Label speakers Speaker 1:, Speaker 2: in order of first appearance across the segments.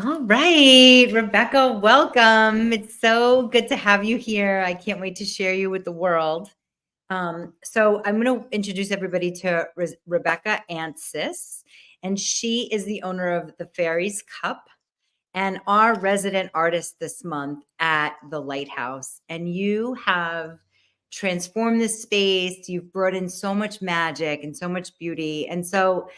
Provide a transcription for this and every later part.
Speaker 1: All right, Rebecca, welcome. It's so good to have you here. I can't wait to share you with the world. So I'm going to introduce everybody to Rebecca Antsis, and she is the owner of the Fairies Cup and our resident artist this month at the Lighthouse. And you have transformed this space. You've brought in so much magic and so much beauty. And so,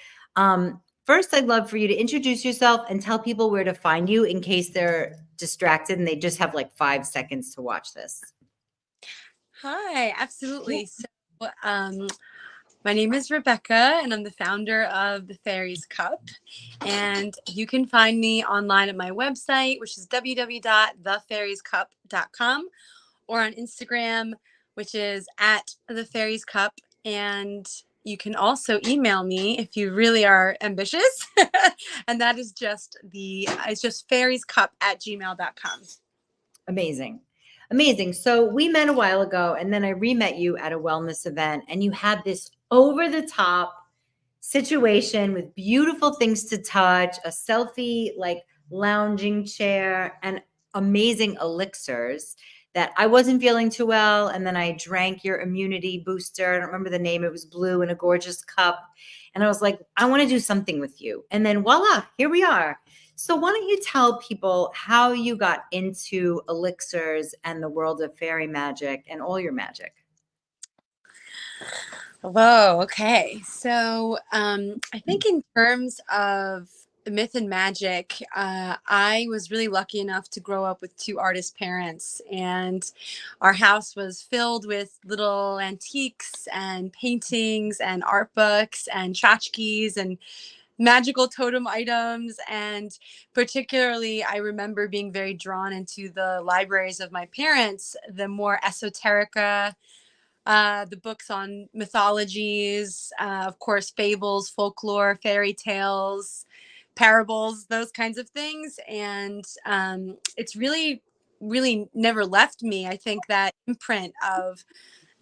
Speaker 1: first, I'd love for you to introduce yourself and tell people where to find you in case they're distracted and they just have like 5 seconds to watch this.
Speaker 2: Hi, absolutely. So, um, my name is Rebecca, and I'm the founder of the Fairies Cup. And you can find me online at my website, which is www.thefairiescup.com, or on Instagram, which is at the Fairies Cup. And you can also email me if you really are ambitious, and that is it's just fairiescup@gmail.com.
Speaker 1: Amazing. Amazing. So we met a while ago, and then I re-met you at a wellness event, and you had this over the top situation with beautiful things to touch, a selfie like lounging chair, and amazing elixirs that I wasn't feeling too well. And then I drank your immunity booster. I don't remember the name. It was blue in a gorgeous cup. And I was like, I want to do something with you. And then voila, here we are. So why don't you tell people how you got into elixirs and the world of fairy magic and all your magic?
Speaker 2: Whoa, okay. So I think in terms of myth and magic, I was really lucky enough to grow up with two artist parents, and our house was filled with little antiques and paintings and art books and tchotchkes and magical totem items. And particularly, I remember being very drawn into the libraries of my parents, the more esoterica, the books on mythologies, of course, fables, folklore, fairy tales, parables, those kinds of things. And it's really never left me. I think that imprint of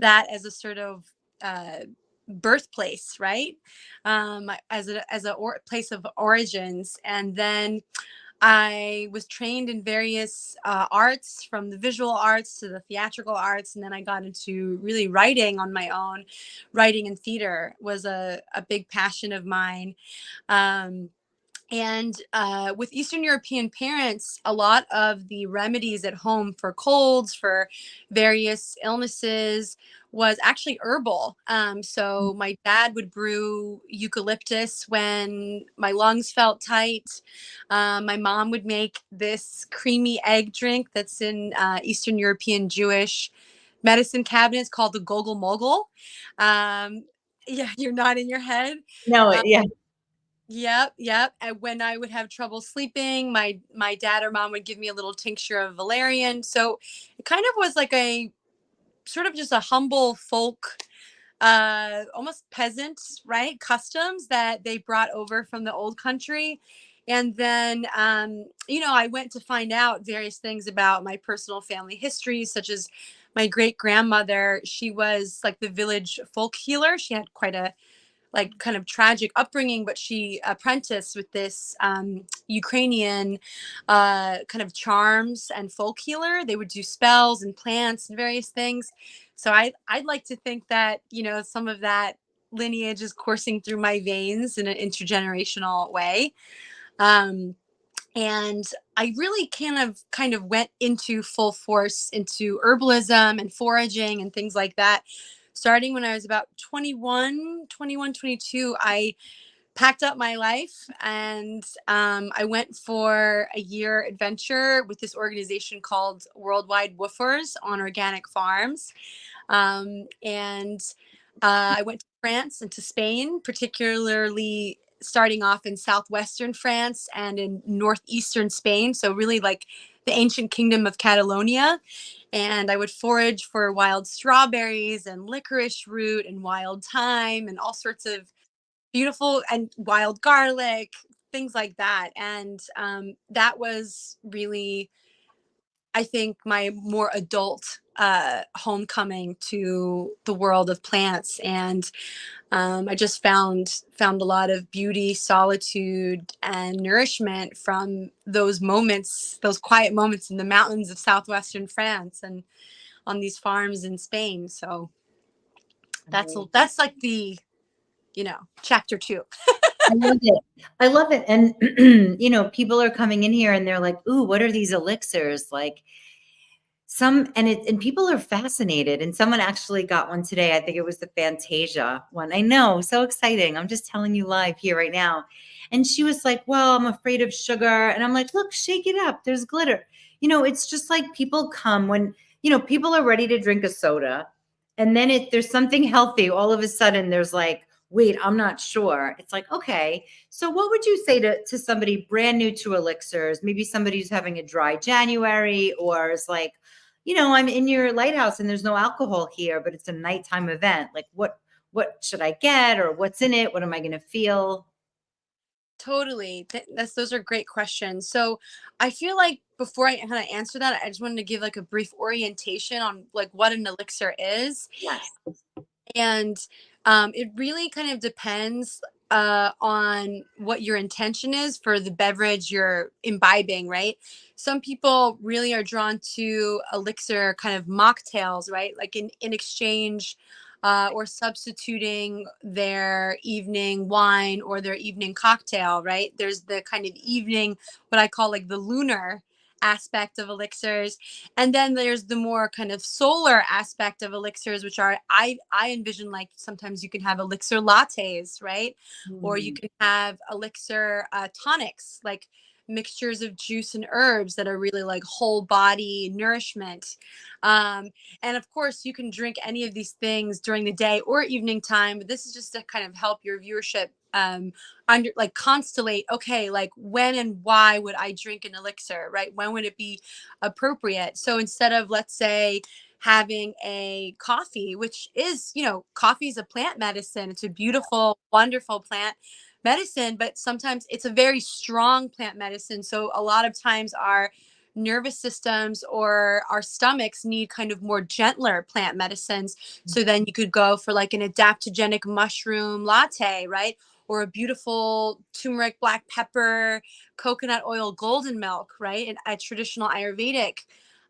Speaker 2: that as a sort of uh, birthplace, right? As a place of origins. And then I was trained in various arts, from the visual arts to the theatrical arts, and then I got into really writing on my own. Writing and theater was a big passion of mine. Um, and with Eastern European parents, a lot of the remedies at home for colds, for various illnesses, was actually herbal. So my dad would brew eucalyptus when my lungs felt tight. My mom would make this creamy egg drink that's in Eastern European-Jewish medicine cabinets called the Gogol Mogul. Yeah, you're nodding your head.
Speaker 1: No, yeah.
Speaker 2: Yep, yep. And when I would have trouble sleeping, my dad or mom would give me a little tincture of valerian. So it kind of was like a sort of just a humble folk, almost peasant, right? Customs that they brought over from the old country. And then, I went to find out various things about my personal family history, such as my great grandmother. She was like the village folk healer. She had quite a kind of tragic upbringing, but she apprenticed with this Ukrainian kind of charms and folk healer. They would do spells and plants and various things. So I'd like to think that, some of that lineage is coursing through my veins in an intergenerational way. Um, and I really kind of went into full force into herbalism and foraging and things like that. Starting when I was about 21, 22, I packed up my life, and I went for a year adventure with this organization called Worldwide Woofers on organic farms. And I went to France and to Spain, particularly starting off in southwestern France and in northeastern Spain. So really like the ancient kingdom of Catalonia. And I would forage for wild strawberries and licorice root and wild thyme and all sorts of beautiful and wild garlic, things like that. And that was really I think, my more adult homecoming to the world of plants. And I just found a lot of beauty, solitude, and nourishment from those moments, those quiet moments in the mountains of southwestern France and on these farms in Spain. So that's like the, chapter 2.
Speaker 1: I love it. I love it. And, people are coming in here and they're like, ooh, what are these elixirs? Like and people are fascinated. And someone actually got one today. I think it was the Fantasia one. I know, so exciting. I'm just telling you live here right now. And she was like, well, I'm afraid of sugar. And I'm like, look, shake it up. There's glitter. It's just like people come when, people are ready to drink a soda. And then there's something healthy. All of a sudden there's like, wait, I'm not sure. It's like, okay. So what would you say to somebody brand new to elixirs? Maybe somebody who's having a dry January or is like, I'm in your lighthouse and there's no alcohol here, but it's a nighttime event. Like what should I get or what's in it? What am I going to feel?
Speaker 2: Totally. Those are great questions. So I feel like before I kind of answer that, I just wanted to give like a brief orientation on like what an elixir is.
Speaker 1: Yes.
Speaker 2: And it really kind of depends on what your intention is for the beverage you're imbibing, right? Some people really are drawn to elixir kind of mocktails, right? Like in exchange or substituting their evening wine or their evening cocktail, right? There's the kind of evening, what I call like the lunar aspect of elixirs, and then there's the more kind of solar aspect of elixirs, which are I envision like sometimes you can have elixir lattes, right? Or you can have elixir tonics, like mixtures of juice and herbs that are really like whole body nourishment. And of course, you can drink any of these things during the day or evening time, but this is just to kind of help your viewership under like constellate, okay, like when and why would I drink an elixir, right? When would it be appropriate? So instead of, let's say, having a coffee, which is, coffee is a plant medicine. It's a beautiful, wonderful plant medicine, but sometimes it's a very strong plant medicine. So a lot of times our nervous systems or our stomachs need kind of more gentler plant medicines. So then you could go for like an adaptogenic mushroom latte, right? Or a beautiful turmeric, black pepper, coconut oil, golden milk, right? And a traditional Ayurvedic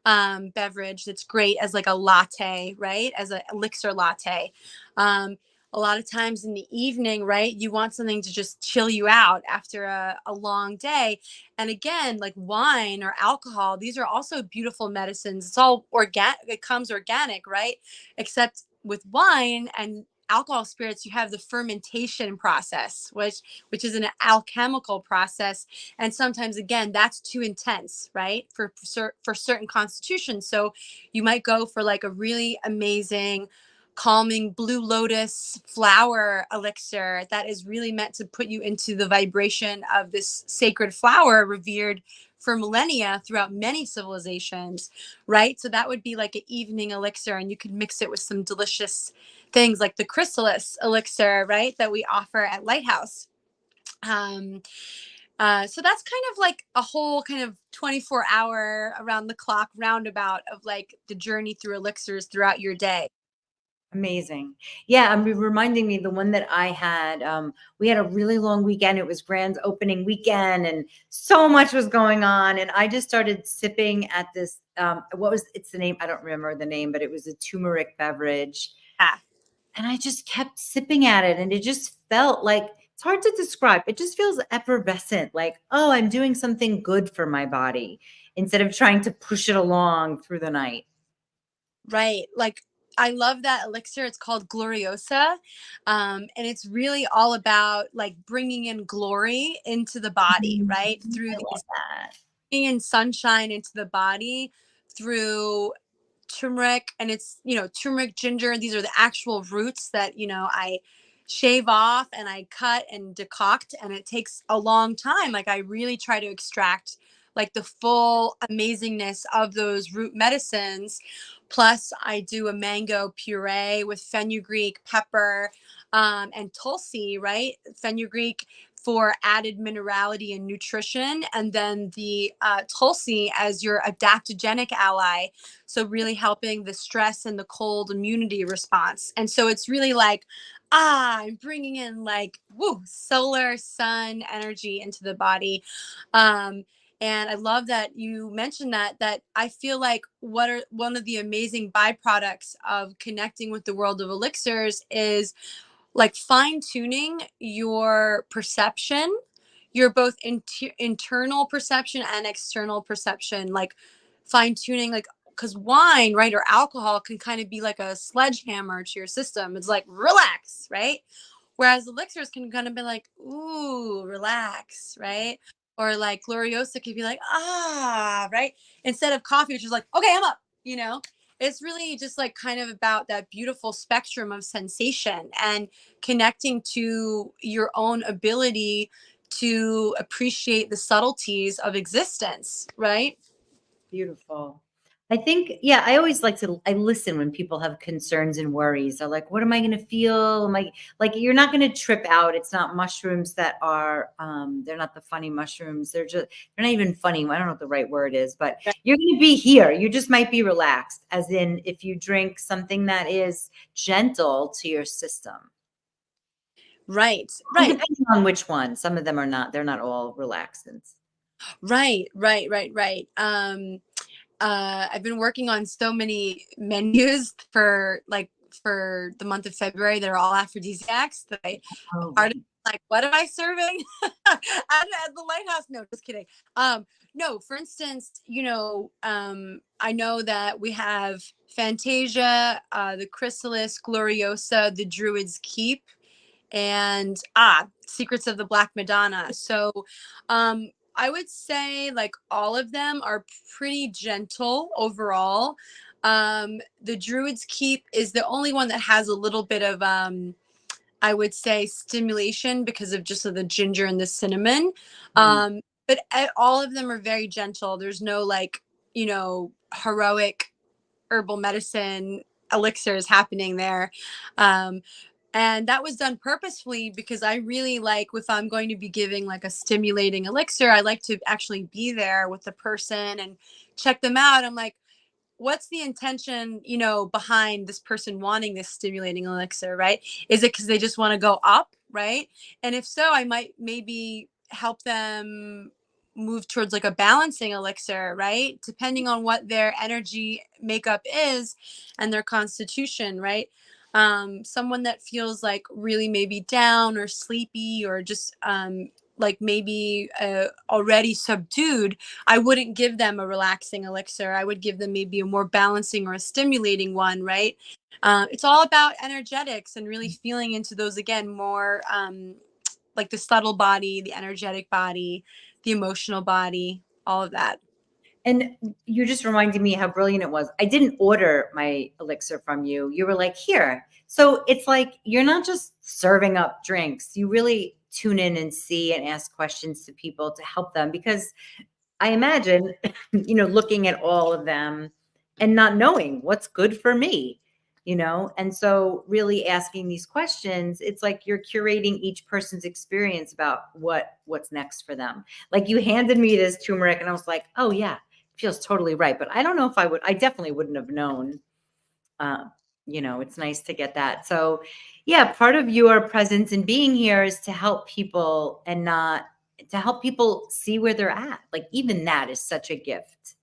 Speaker 2: beverage that's great as like a latte, right? As an elixir latte. A lot of times in the evening, right? You want something to just chill you out after a long day. And again, like wine or alcohol, these are also beautiful medicines. It's all organic, it comes organic, right? Except with wine and alcohol spirits, you have the fermentation process, which is an alchemical process, and sometimes again that's too intense, right, for certain constitutions. So you might go for like a really amazing calming blue lotus flower elixir that is really meant to put you into the vibration of this sacred flower revered for millennia throughout many civilizations, right? So that would be like an evening elixir, and you could mix it with some delicious things like the chrysalis elixir, right, that we offer at Lighthouse. So that's kind of like a whole kind of 24-hour around the clock roundabout of like the journey through elixirs throughout your day.
Speaker 1: Amazing. Yeah, reminding me the one that I had, we had a really long weekend. It was grand opening weekend and so much was going on. And I just started sipping at this, it's the name, I don't remember the name, but it was a turmeric beverage.
Speaker 2: Ah,
Speaker 1: And I just kept sipping at it and it just felt like, it's hard to describe. It just feels effervescent, like, oh, I'm doing something good for my body instead of trying to push it along through the night.
Speaker 2: right. Like I love that elixir. It's called Gloriosa. And it's really all about like bringing in glory into the body, right? Through
Speaker 1: I love
Speaker 2: these
Speaker 1: that.
Speaker 2: bringing in sunshine into the body through turmeric. And it's, turmeric, ginger. These are the actual roots that, I shave off and I cut and decoct. And it takes a long time. Like I really try to extract like the full amazingness of those root medicines. Plus, I do a mango puree with fenugreek, pepper, and tulsi, right? Fenugreek for added minerality and nutrition, and then the Tulsi as your adaptogenic ally, so really helping the stress and the cold immunity response. And so it's really like, I'm bringing in like, woo, solar sun energy into the body. And I love that you mentioned that I feel like what are one of the amazing byproducts of connecting with the world of elixirs is like fine tuning your perception, your both internal perception and external perception, like fine tuning, like, because wine, right, or alcohol can kind of be like a sledgehammer to your system. It's like, relax, right? Whereas elixirs can kind of be like, ooh, relax, right? Or like Gloriosa could be like, ah, right? Instead of coffee, which is like, okay, I'm up, you know? It's really just like kind of about that beautiful spectrum of sensation and connecting to your own ability to appreciate the subtleties of existence, right?
Speaker 1: Beautiful. I think, yeah, I always like to, I listen when people have concerns and worries. They're like, what am I going to feel? Am I like, you're not going to trip out. It's not mushrooms that are, they're not the funny mushrooms. They're not even funny. I don't know what the right word is, but you're going to be here. You just might be relaxed, as in if you drink something that is gentle to your system.
Speaker 2: Right,
Speaker 1: And
Speaker 2: right.
Speaker 1: depending on which one, some of them are not, they're not all relaxants.
Speaker 2: Right. I've been working on so many menus for the month of February that are all aphrodisiacs that I
Speaker 1: Oh,
Speaker 2: are
Speaker 1: right.
Speaker 2: like, what am I serving at the lighthouse? No, just kidding. No, for instance, I know that we have Fantasia, the Chrysalis, Gloriosa, the Druid's Keep, and Secrets of the Black Madonna. So I would say like all of them are pretty gentle overall. The Druid's Keep is the only one that has a little bit of I would say stimulation because of just of the ginger and the cinnamon.
Speaker 1: Mm.
Speaker 2: But all of them are very gentle. There's no like, heroic herbal medicine elixirs happening there. Um, and that was done purposefully because I really like, if I'm going to be giving like a stimulating elixir, I like to actually be there with the person and check them out. I'm like, what's the intention, behind this person wanting this stimulating elixir, right? Is it because they just want to go up, right? And if so, I might maybe help them move towards like a balancing elixir, right? Depending on what their energy makeup is and their constitution, right? Someone that feels like really maybe down or sleepy or just like maybe already subdued, I wouldn't give them a relaxing elixir. I would give them maybe a more balancing or a stimulating one, right? It's all about energetics and really feeling into those again more like the subtle body, the energetic body, the emotional body, all of that.
Speaker 1: And you just reminded me how brilliant it was. I didn't order my elixir from you. You were like, here. So it's like you're not just serving up drinks. You really tune in and see and ask questions to people to help them, because I imagine, looking at all of them and not knowing what's good for me, and so really asking these questions, it's like you're curating each person's experience about what's next for them. Like you handed me this turmeric and I was like, oh yeah, feels totally right. But I don't know if I definitely wouldn't have known. Uh, it's nice to get that. So yeah, part of your presence in being here is to help people and not to help people see where they're at. Like even that is such a gift.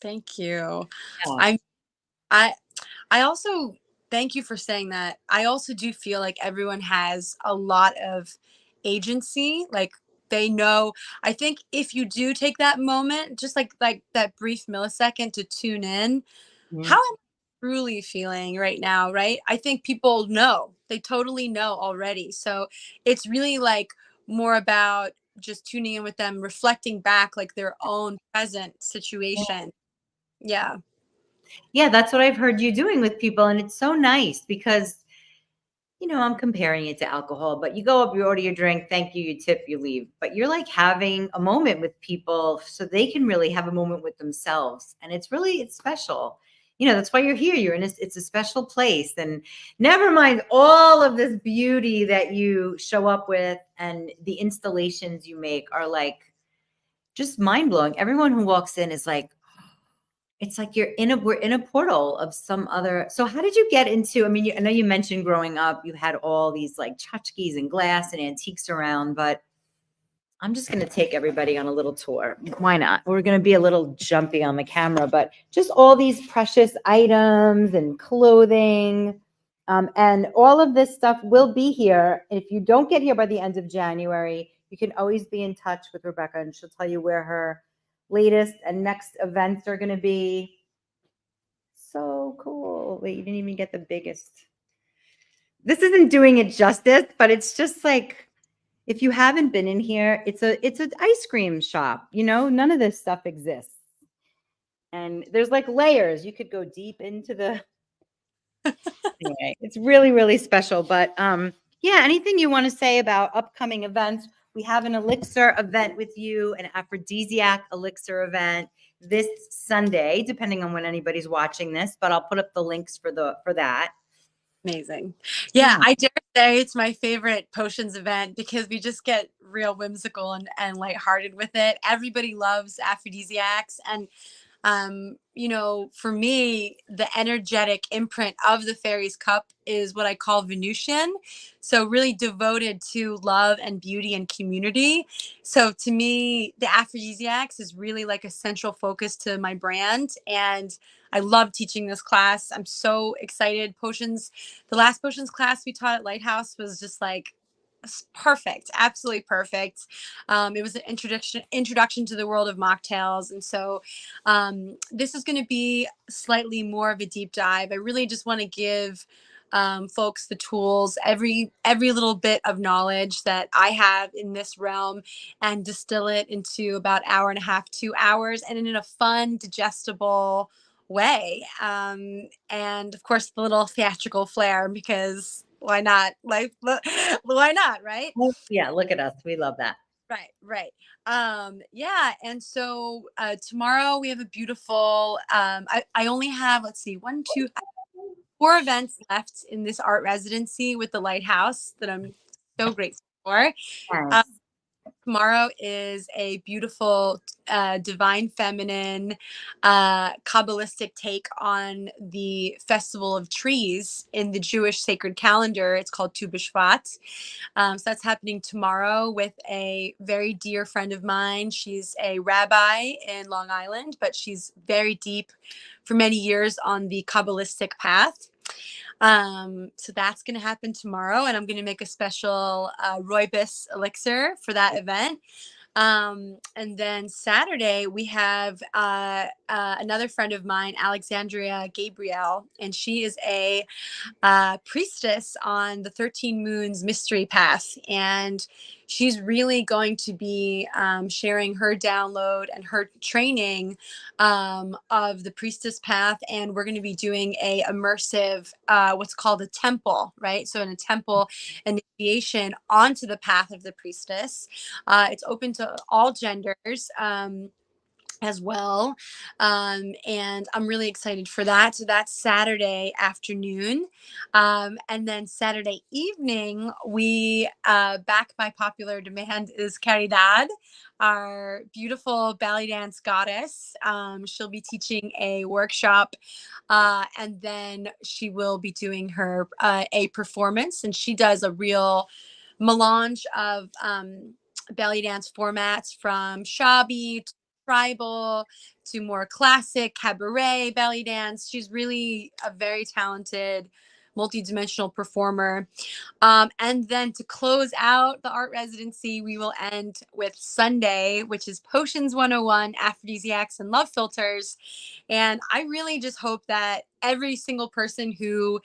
Speaker 2: Thank you.
Speaker 1: Yeah.
Speaker 2: I'm I I also thank you for saying that. I also do feel like everyone has a lot of agency. Like they know. I think if you do take that moment, just like that brief millisecond to tune in, how
Speaker 1: Mhm.
Speaker 2: am I truly feeling right now, right? I think people know. They totally know already. So it's really like more about just tuning in with them, reflecting back like their own present situation. Yeah.
Speaker 1: Yeah, that's what I've heard you doing with people. And it's so nice because, I'm comparing it to alcohol, but you go up, you order your drink, thank you, you tip, you leave. But you're like having a moment with people so they can really have a moment with themselves. And it's special. you know, that's why you're here. You're in it's a special place. And never mind all of this beauty that you show up with, and the installations you make are like just mind blowing. Everyone who walks in is like, it's like we're in a portal of some other. So how did you get into, I mean, I know you mentioned growing up, you had all these like tchotchkes and glass and antiques around, but I'm just going to take everybody on a little tour. Why not? We're going to be a little jumpy on the camera, but just all these precious items and clothing. And all of this stuff will be here. If you don't get here by the end of January, you can always be in touch with Rebecca, and she'll tell you where her latest and next events are going to be. So cool. Wait, you didn't even get the biggest. This isn't doing it justice, but it's just like, if you haven't been in here, it's an ice cream shop. You know, none of this stuff exists. And there's like layers. You could go deep into the anyway, it's really, really special. But yeah, anything you want to say about upcoming events? We have an elixir event with you, an aphrodisiac elixir event this Sunday, depending on when anybody's watching this, but I'll put up the links for that.
Speaker 2: Amazing. Yeah, I dare say it's my favorite potions event because we just get real whimsical and lighthearted with it. Everybody loves aphrodisiacs. And, you know, for me, the energetic imprint of the Fairies Cup is what I call Venusian. So really devoted to love and beauty and community. So to me, the aphrodisiacs is really like a central focus to my brand. And I love teaching this class. I'm so excited. Potions, the last potions class we taught at Lighthouse was just like perfect, absolutely perfect. It was an introduction to the world of mocktails, and so this is going to be slightly more of a deep dive. I really just want to give folks the tools, every little bit of knowledge that I have in this realm, and distill it into about hour and a half, 2 hours, and in a fun, digestible way. And of course, the little theatrical flair, because why not? Like, why not, right?
Speaker 1: Yeah, look at us. We love that.
Speaker 2: Right. Yeah. And so tomorrow we have a beautiful, I only have, let's see, 4 events left in this art residency with the Lighthouse that I'm so grateful for.
Speaker 1: Nice.
Speaker 2: Tomorrow is a beautiful divine feminine Kabbalistic take on the Festival of Trees in the Jewish sacred calendar. It's called Tu B'Shvat. So that's happening tomorrow with a very dear friend of mine. She's a rabbi in Long Island, but she's very deep for many years on the Kabbalistic path. So that's going to happen tomorrow, and I'm going to make a special rooibos elixir for that event. And then Saturday we have another friend of mine, Alexandria Gabriel, and she is a priestess on the 13 Moons Mystery Path, and she's really going to be sharing her download and her training of the priestess path. And we're going to be doing a immersive what's called a temple, right? So in a temple initiation onto the path of the priestess. It's open to all genders as well. And I'm really excited for that. So that's Saturday afternoon. And then Saturday evening, we, back by popular demand, is Caridad, our beautiful ballet dance goddess. She'll be teaching a workshop, and then she will be doing her a performance. And she does a real melange of ballet dance formats, from shabby to tribal to more classic cabaret belly dance. She's really a very talented, multidimensional performer. And then to close out the art residency, we will end with Sunday, which is Potions 101, Aphrodisiacs and Love Filters. And I really just hope that every single person who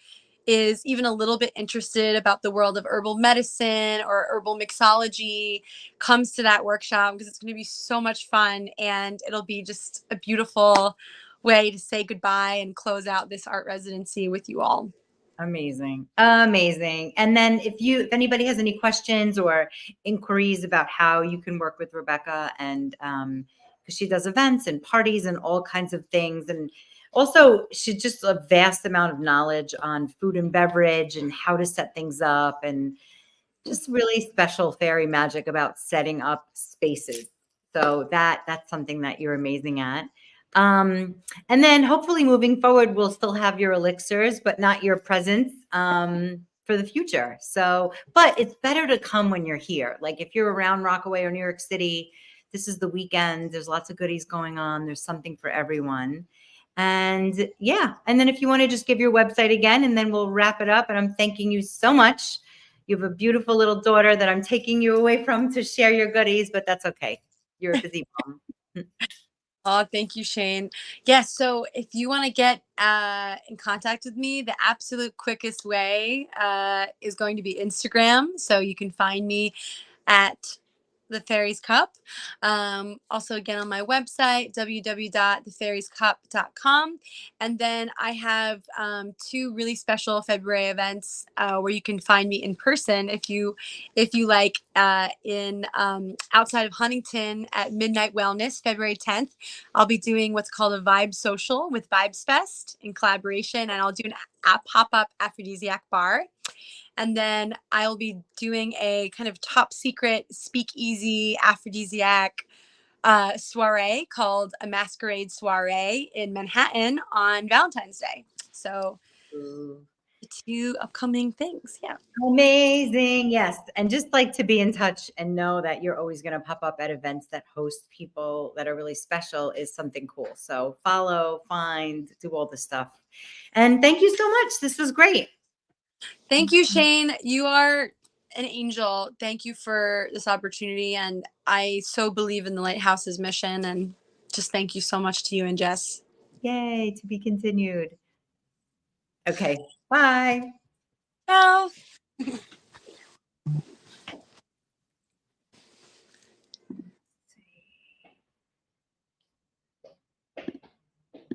Speaker 2: is even a little bit interested about the world of herbal medicine or herbal mixology comes to that workshop, because it's going to be so much fun, and it'll be just a beautiful way to say goodbye and close out this art residency with you all.
Speaker 1: Amazing. And then if anybody has any questions or inquiries about how you can work with Rebecca and because she does events and parties and all kinds of things. And also, she's just a vast amount of knowledge on food and beverage and how to set things up, and just really special fairy magic about setting up spaces. So that's something that you're amazing at. And then hopefully moving forward, we'll still have your elixirs, but not your presence for the future. So, but it's better to come when you're here. Like if you're around Rockaway or New York City, this is the weekend. There's lots of goodies going on. There's something for everyone. And yeah, and then if you want to just give your website again, and then we'll wrap it up. And I'm thanking you so much. You have a beautiful little daughter that I'm taking you away from to share your goodies, but that's okay. You're a busy mom.
Speaker 2: Oh, thank you, Shane. Yes. So if you want to get in contact with me, the absolute quickest way is going to be Instagram. So you can find me at the Fairies Cup. Also, again, on my website, www.thefaiриescup.com. And then I have 2 really special February events where you can find me in person if you like, in outside of Huntington at Midnight Wellness, February 10th. I'll be doing what's called a Vibe Social with Vibes Fest in collaboration, and I'll do a pop-up aphrodisiac bar. And then I'll be doing a kind of top secret speakeasy aphrodisiac soiree called a masquerade soiree in Manhattan on Valentine's Day. So
Speaker 1: Ooh.
Speaker 2: the 2 upcoming things. Yeah.
Speaker 1: Amazing. Yes. And just like to be in touch and know that you're always going to pop up at events that host people that are really special is something cool. So follow, find, do all the stuff. And thank you so much. This was great.
Speaker 2: Thank you, Shane. You are an angel. Thank you for this opportunity. And I so believe in the Lighthouse's mission. And just thank you so much to you and Jess.
Speaker 1: Yay, to be continued. Okay. Bye.
Speaker 2: Ciao.